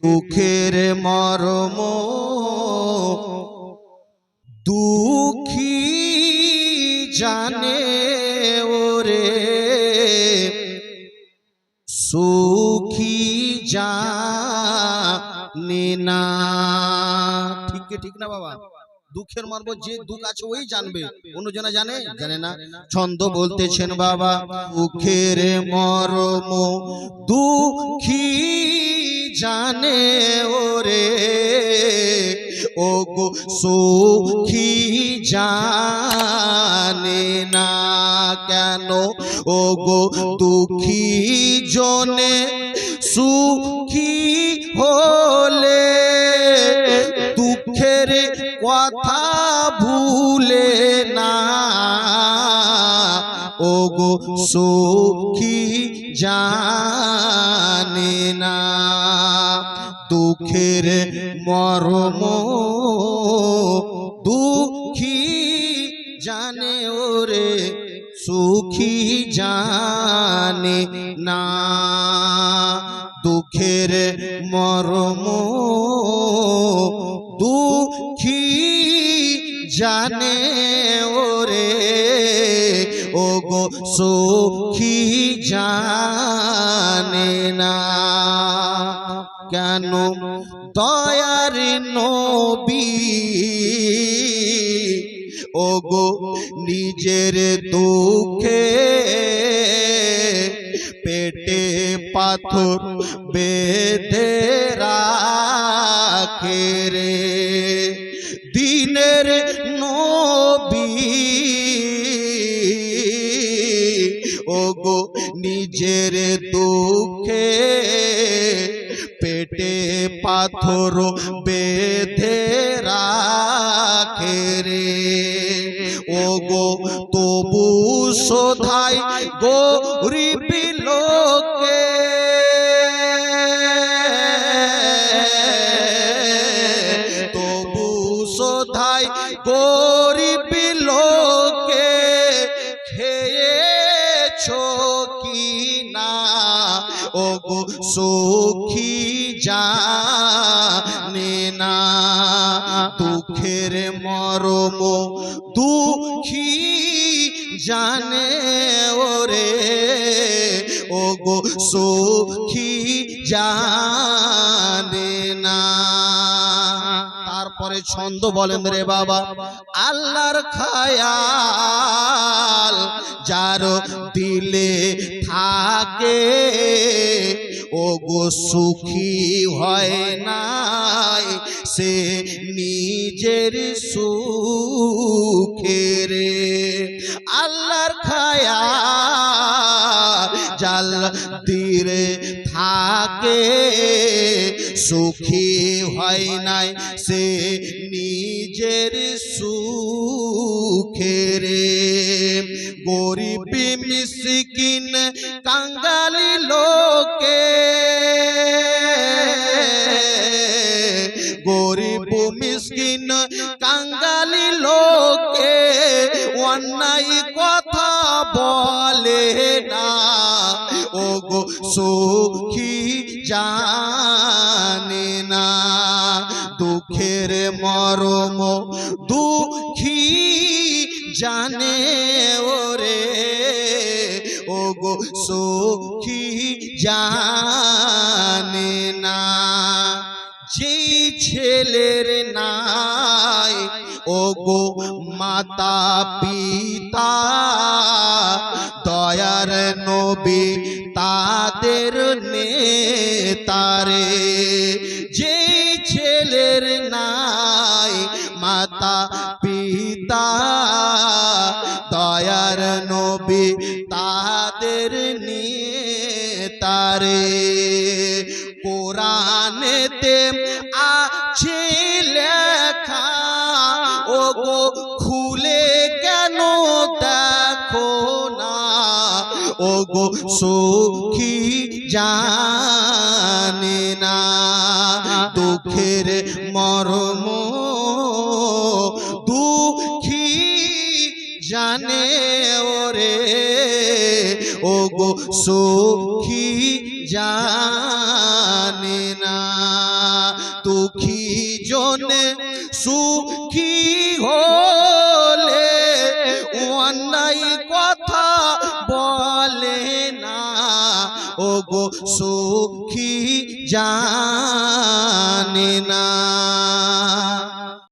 দুঃখের মর্ম দুঃখী জানে ওরে সুখী জানে না। ঠিক না বাবা? দুঃখের মর্ম যে দুঃখ আছে ওই জানবে, অন্যজনা জানে না। ছন্দ বলতেছেন বাবা, দুঃখের মর্ম দুঃখী জানে ওরে ও গো সুখী জানে না। কেন ও গো দুঃখী জনে সুখী হলে দুঃখের কথা ভুলে না ও গো সুখী জানে না। দুঃখের মর্ম দুঃখী জানে ওরে সুখী জানে না। দুঃখের মর্ম দুঃখী জানে ওরে ও গো সুখী জানে না। কেন দয়ার নবী ও গো নিজের দুঃখে পেটে পাথর বেঁধে রাখে রে। দিনের নবী ও গো নিজের দুঃখে পেটে পাথর বেঁধে রাখে রে। ও গো তবু শোধাই গরিব লোকে তবু শোধাই গরিব লোকে খেয়েছো কি না ও গো সুখী জানে না। দুঃখের মর্ম দুঃখী জানে ওরে ও গো সুখী জানে না। তারপরে ছন্দ বলেন রে বাবা, আল্লাহর খায়াল যার দিলে থাকে ও গো সুখী হয় নাই সে নিজের সুখের। আল্লাহর খায়াল জাল দিলে থাকে সুখী হয় নাই সে নিজের সুখের। গরিব মিসকিন কাঙ্গালি লোকে গরিব মিসকিন কাঙ্গালি লোকে অন্যায় কথা বলে না ও গো সুখী জানে না। দুঃখের মর্ম দুঃখী জানে ওরে ও গো সুখী জানে না। যেই ছেলের নাই ও গো মাতা পিতা দয়ার নবী তাদের নেতারে। যেই ছেলের নাই মাতা পিতা দয়ার নবী তাদের নেতারে। কোরআনেতে আছে লেখা ও গো খুলে কেন দেখো না ও গো সুখী জানে না। দুঃখের মর্ম দুঃখী জানে ওরে ও গো সুখী জানে না। দুঃখী জনে সুখী হলে অন্যায় কথা বলে না ও গো সুখী জানে না।